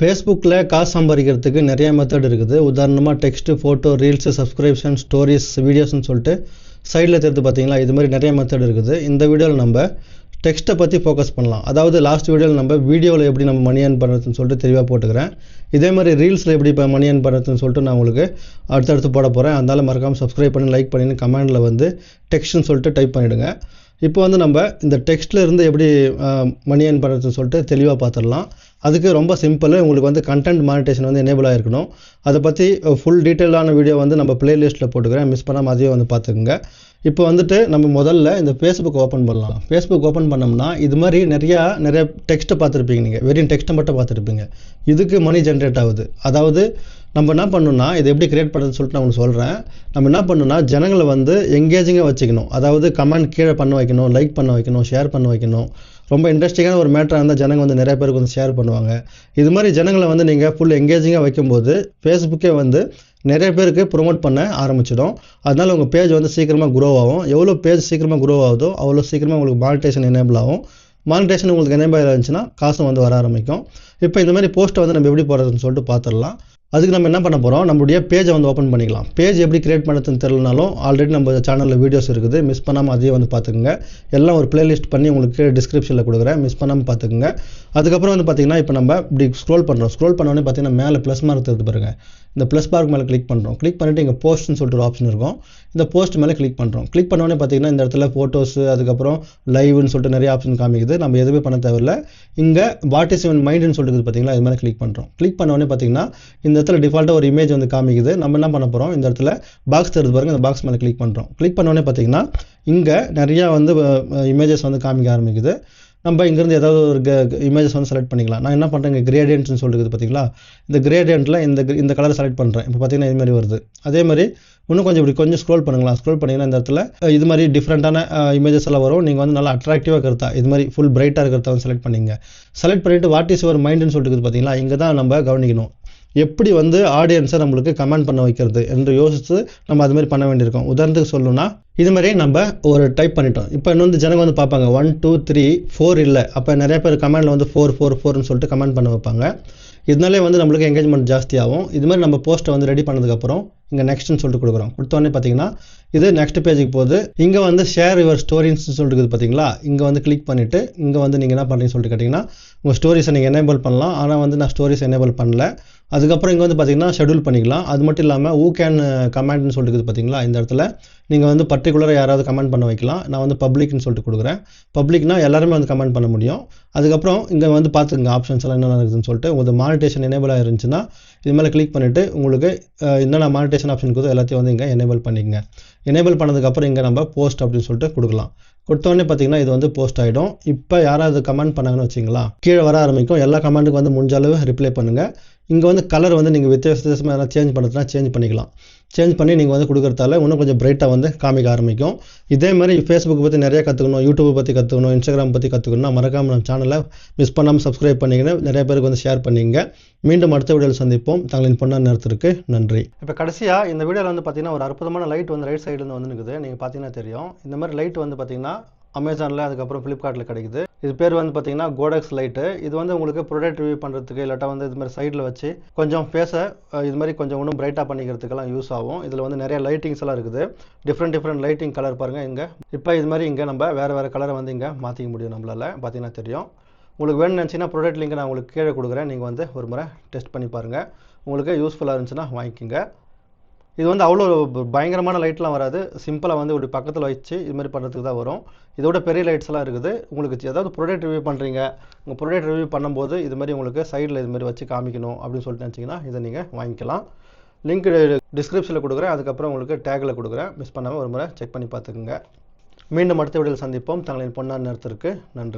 ஃபேஸ்புக்கில் காசு சம்பாதிக்கிறதுக்கு நிறைய மெத்தட் இருக்குது. உதாரணமாக text, photo, reels, subscription, stories, வீடியோஸ்னு சொல்லிட்டு சைடில் தெரிஞ்சு பார்த்தீங்களா, இது மாதிரி நிறைய மெத்தட் இருக்குது. இந்த வீடியோவில் நம்ம டெக்ஸ்ட்டை பற்றி ஃபோக்கஸ் பண்ணலாம். அதாவது லாஸ்ட் வீடியோவில் நம்ம வீடியோவில் எப்படி நம்ம மணி ஏர்ன் பண்ணுறதுன்னு சொல்லிட்டு தெளிவாக போட்டுக்கிறேன். இதே மாதிரி ரீல்ஸில் எப்படி இப்போ மணி ஏர்ன் பண்ணுறதுன்னு சொல்லிட்டு நான் உங்களுக்கு அடுத்தடுத்து போட போகிறேன். அதனால் மறக்காமல் சப்ஸ்கிரைப் பண்ணி லைக் பண்ணி கமெண்டில் வந்து டெக்ஸ்ட்னு சொல்லிட்டு டைப் பண்ணிவிடுங்க. இப்போ வந்து நம்ம இந்த டெக்ஸ்ட்டில் இருந்து எப்படி மணி ஏர்ன் பண்ணுறதுன்னு சொல்லிட்டு தெளிவாக பார்த்துடலாம். அதுக்கு ரொம்ப சிம்பிள். உங்களுக்கு வந்து கண்டென்ட் மானிட்டேஷன் வந்து எனேபிள் ஆகிருக்கணும். அதை பற்றி ஃபுல் டீட்டெயிலான வீடியோ வந்து நம்ம ப்ளேலிஸ்ட்டில் போட்டுக்கிறேன். மிஸ் பண்ணாமல் அதையும் வந்து பார்த்துக்குங்க. இப்போ வந்துட்டு நம்ம முதல்ல இந்த ஃபேஸ்புக் ஓப்பன் பண்ணலாம். ஃபேஸ்புக் ஓப்பன் பண்ணோம்னா இது மாதிரி நிறைய டெக்ஸ்ட்டை பார்த்துருப்பீங்க. நீங்கள் வெறும் டெக்ஸ்ட்டை மட்டும் பார்த்துருப்பீங்க. இதுக்கு மணி ஜென்ரேட் ஆகுது. அதாவது நம்ம என்ன பண்ணணும்னா இது எப்படி கிரியேட் பண்ணுறதுன்னு சொல்லிட்டு நான் உங்களுக்கு சொல்கிறேன். நம்ம என்ன பண்ணணும்னா ஜனங்களை வந்து எங்கேஜிங்காக வச்சுக்கணும். அதாவது கமெண்ட் கீழே பண்ண வைக்கணும், லைக் பண்ண வைக்கணும், ஷேர் பண்ண வைக்கணும். ரொம்ப இன்ட்ரெஸ்டிங்கான ஒரு மேட்டராக இருந்தால் ஜனங்க வந்து நிறைய பேருக்கு வந்து ஷேர் பண்ணுவாங்க. இது மாதிரி ஜனங்களை வந்து நீங்கள் ஃபுல் எங்கேஜிங்காக வைக்கும்போது ஃபேஸ்புக்கே வந்து நிறைய பேருக்கு ப்ரொமோட் பண்ண ஆரம்பிச்சிடும். அதனால் உங்கள் பேஜ் வந்து சீக்கிரமாக க்ரோ ஆகும். எவ்வளோ பேஜ் சீக்கிரமாக க்ரோ ஆகுதோ அவ்வளோ சீக்கிரமாக உங்களுக்கு மானிட்டேஷன் எனேபிள் ஆகும். மானிட்டேஷன் உங்களுக்கு எனேபிள் இருந்துச்சுன்னா காசும் வந்து வர ஆரம்பிக்கும். இப்போ இந்த மாதிரி போஸ்ட்டை வந்து நம்ம எப்படி போடுறதுன்னு சொல்லிட்டு பார்த்துடலாம். அதுக்கு நம்ம என்ன பண்ண போகிறோம், நம்மளுடைய பேஜை வந்து ஓப்பன் பண்ணிக்கலாம். பேஜ் எப்படி கிரியேட் பண்ணுறதுன்னு தெரியலனாலும் ஆல்ரெடி நம்ம சேனலில் வீடியோஸ் இருக்குது. மிஸ் பண்ணாமல் அதையும் வந்து பார்த்துக்குங்க. எல்லாம் ஒரு பிளேலிஸ்ட் பண்ணி உங்களுக்கு டிஸ்கிரிப்ஷனில் கொடுக்குறேன். மிஸ் பண்ணாமல் பார்த்துக்குங்க. அதுக்கப்புறம் வந்து பார்த்திங்கன்னா இப்போ நம்ம இப்படி ஸ்க்ரோல் பண்ணுறோம். ஸ்க்ரோல் பண்ணோடனே பார்த்திங்கன்னா மேலே ப்ளஸ் மார்க் தெரிஞ்சு பாருங்கள். இந்த ப்ளஸ் மார்க் மேலே கிளிக் பண்ணுறோம். கிளிக் பண்ணிவிட்டு இங்கே போஸ்ட்னு சொல்லிட்டு ஒரு ஆப்ஷன் இருக்கும். இந்த போஸ்ட் மேலே கிளிக் பண்ணுறோம். கிளிக் பண்ணோடனே பார்த்திங்கன்னா இந்த இடத்துல ஃபோட்டோஸு, அதுக்கப்புறம் லைவ்னு சொல்லிட்டு நிறைய ஆப்ஷன் காமிக்குது. நம்ம எதுவுமே பண்ண தேவையில்லை. இங்கே வாட் இஸ் யுவர் மைண்டுன்னு சொல்லிட்டு பார்த்தீங்களா, இது மேலே கிளிக் பண்ணுறோம். கிளிக் பண்ணோடனே பார்த்திங்கன்னா இந்த இடத்துல டிஃபால்ட்டாக ஒரு இமேஜ் வந்து காமிக்குது. நம்ம என்ன பண்ண போகிறோம், இந்த இடத்துல பாக்ஸ் தெரிஞ்சு பாருங்கள். இந்த பாக்ஸ் மேலே கிளிக் பண்ணுறோம். கிளிக் பண்ணோடனே பார்த்திங்கன்னா இங்கே நிறையா வந்து இமேஜஸ் வந்து காமிக்க ஆரம்பிக்குது. நம்ம இங்கேருந்து ஏதாவது ஒரு இமேஜஸ் வந்து செலக்ட் பண்ணிக்கலாம். நான் என்ன பண்ணுறேன், இங்கே கிரேடியன்ட்னு சொல்லிட்டு பார்த்தீங்களா, இந்த கிரேடியன்ட்டில் இந்த கலரை செலக்ட் பண்ணுறேன். இப்போ பார்த்தீங்கன்னா இது மாதிரி வருது. அதே மாதிரி இன்னும் கொஞ்சம் ஸ்க்ரோல் பண்ணுங்களா. ஸ்க்ரோல் பண்ணிங்கன்னா இந்த இடத்துல இது மாதிரி டிஃப்ரெண்ட்டான இமேஜஸ் எல்லாம் வரும். நீங்கள் வந்து நல்லா அட்ராக்டிவாக இருக்கிறதா இது மாதிரி ஃபுல் பிரைட்டாக இருக்கிறத வந்து செலக்ட் பண்ணிங்க. செலக்ட் பண்ணிவிட்டு வாட் இஸ் யுவர் மைண்டுன்னு சொல்லிட்டு பார்த்தீங்களா, இங்கே தான் நம்ம கவனிக்கணும். எப்படி வந்து ஆடியன்ஸை நம்மளுக்கு கமெண்ட் பண்ண வைக்கிறது என்று யோசித்து நம்ம அது மாதிரி பண்ண வேண்டியிருக்கோம். உதாரணத்துக்கு சொல்லணும்னா இது மாதிரி நம்ம ஒரு டைப் பண்ணிட்டோம். இப்போ இன்னும் வந்து ஜனங்க வந்து பார்ப்பாங்க 1 2 3 4 இல்லை. அப்போ நிறைய பேர் கமெண்டில் வந்து 4 4 4ன்னு சொல்லிட்டு கமெண்ட் பண்ண வைப்பாங்க. இதனாலே வந்து நம்மளுக்கு என்கேஜ்மெண்ட் ஜாஸ்தியாகும். இது மாதிரி நம்ம போஸ்ட்டை வந்து ரெடி பண்ணதுக்கப்புறம் இங்கே நெக்ஸ்ட்னு சொல்லிட்டு கொடுக்குறோம். கொடுத்தோடனே பார்த்தீங்கன்னா இது நெக்ஸ்ட் பேஜுக்கு போகுது. இங்கே வந்து ஷேர் யுவர் ஸ்டோரிஸ்ன்னு சொல்லிட்டு பார்த்தீங்களா, இங்கே வந்து கிளிக் பண்ணிவிட்டு இங்கே வந்து நீங்கள் என்ன பண்ணுறீங்கன்னு சொல்லிட்டு கேட்டிங்கன்னா உங்கள் ஸ்டோரிஸை நீங்கள் எனேபிள் பண்ணலாம். ஆனால் வந்து நான் ஸ்டோரிஸ் எனேபிள் பண்ணல. அதுக்கப்புறம் இங்கே வந்து பார்த்தீங்கன்னா ஷெடியூல் பண்ணிக்கலாம். அது மட்டும் இல்லாமல் ஊ கேன் கமெண்ட்னு சொல்லிட்டு பார்த்தீங்களா, இந்த இடத்துல நீங்கள் வந்து பர்டிகுலராக யாராவது கமெண்ட் பண்ண வைக்கலாம். நான் வந்து பப்ளிக்னு சொல்லிட்டு கொடுக்குறேன். பப்ளிக்னா எல்லாருமே வந்து கமெண்ட் பண்ண முடியும். அதுக்கப்புறம் இங்கே வந்து பார்த்துங்க ஆப்ஷன்ஸ் எல்லாம் என்னென்ன இருக்குதுன்னு சொல்லிட்டு உங்களுக்கு மானிட்டேஷன் எனேபிள் ஆகிருந்துச்சுன்னா இது மேலே கிளிக் பண்ணிவிட்டு உங்களுக்கு என்னென்ன மானிட்டேஷன் ஆப்ஷன் இருக்குதோ எல்லாத்தையும் வந்து இங்கே எனேபிள் பண்ணிக்கங்க. எனேபிள் பண்ணதுக்கப்புறம் இங்கே நம்ம போஸ்ட் அப்படின்னு சொல்லிட்டு கொடுக்கலாம். கொடுத்தோடனே பார்த்தீங்கன்னா இது வந்து போஸ்ட் ஆகிடும். இப்போ யாராவது கமெண்ட் பண்ணாங்கன்னு வச்சிங்களா, கீழே வர ஆரம்பிக்கும். எல்லா கமெண்ட்டுக்கு வந்து முடிஞ்ச அளவு ரிப்ளை பண்ணுங்கள். இங்கே வந்து கலர் வந்து நீங்கள் வித்தியாசமாக எதாவது சேஞ்ச் பண்ணுறதுனா சேஞ்ச் பண்ணிக்கலாம். சேஞ்ச் பண்ணி நீங்கள் வந்து கொடுக்குறதால இன்னும் கொஞ்சம் பிரைட்டாக வந்து காமிக்க ஆரம்பிக்கும். இதே மாதிரி ஃபேஸ்புக் பற்றி நிறையா கற்றுக்கணும், யூடியூப் பற்றி கற்றுக்கணும், இன்ஸ்டாகிராம் பற்றி கற்றுக்கணும்னா மறக்காமல் நம்ம சேனலை மிஸ் பண்ணாமல் சப்ஸ்கிரைப் பண்ணிங்கன்னா நிறைய பேருக்கு வந்து ஷேர் பண்ணிங்க. மீண்டும் அடுத்த வீடியோவில் சந்திப்போம். தங்களின் பொன்னான நேரத்திற்கு நன்றி. இப்போ கடைசியாக இந்த வீடியோவில் வந்து பார்த்தீங்கன்னா ஒரு அற்புதமான லைட் வந்து ரைட் சைடுலேருந்து வந்து நிற்குது. நீங்கள் பார்த்தீங்கன்னா தெரியும். இந்த மாதிரி லைட் வந்து பார்த்தீங்கன்னா அமேசானில் அதுக்கப்புறம் ஃப்ளிப்கார்ட்டில் கிடைக்குது. இது பேர் வந்து பார்த்தீங்கன்னா கோடெக்ஸ் லைட்டு. இது வந்து உங்களுக்கு ப்ராடக்ட் ரிவ்யூ பண்ணுறதுக்கு இல்லாட்டா வந்து இது மாதிரி சைடில் வச்சு கொஞ்சம் ஃபேஸை இது மாதிரி கொஞ்சம் இன்னும் பிரைட்டாக பண்ணிக்கிறதுக்கெல்லாம் யூஸ் ஆகும். இதில் வந்து நிறைய லைட்டிங்ஸ் எல்லாம் இருக்குது. டிஃப்ரெண்ட் லைட்டிங் கலர் பாருங்கள் இங்கே. இப்போ இது மாதிரி இங்கே நம்ம வேறு கலரை வந்து இங்கே மாற்றிக்க முடியும் நம்மளால். பார்த்தீங்கன்னா தெரியும். உங்களுக்கு வேணும்னு நினச்சிங்கன்னா ப்ராடக்ட் லிங்க் நான் உங்களுக்கு கீழே கொடுக்குறேன். நீங்கள் வந்து ஒரு முறை டெஸ்ட் பண்ணி பாருங்கள். உங்களுக்கு யூஸ்ஃபுல்லாக இருந்துச்சுன்னா வாங்கிக்கோங்க. இது வந்து அவ்வளோ பயங்கரமான லைட்லாம் வராது. சிம்பிளாக வந்து ஒரு பக்கத்தில் வச்சு இது மாதிரி பண்ணுறதுக்கு தான் வரும். இதோட பெரிய லைட்ஸ் எல்லாம் இருக்குது. உங்களுக்கு ஏதாவது ப்ராடக்ட் ரிவ்யூ பண்ணுறீங்க, உங்கள் ப்ராடக்ட் ரிவ்யூ பண்ணும்போது இது மாதிரி உங்களுக்கு சைடில் இது மாதிரி வச்சு காமிக்கணும் அப்படின்னு சொல்லிட்டு நினச்சிங்கன்னா இதை நீங்கள் வாங்கிக்கலாம். லிங்க் டிஸ்கிரிப்ஷனில் கொடுக்குறேன். அதுக்கப்புறம் உங்களுக்கு டேக்கில் கொடுக்குறேன். மிஸ் பண்ணாமல் ஒரு முறை செக் பண்ணி பார்த்துக்குங்க. மீண்டும் அடுத்த வீடியோவில் சந்திப்போம். தங்களின் பொன்னான நேரத்திற்கு நன்றி.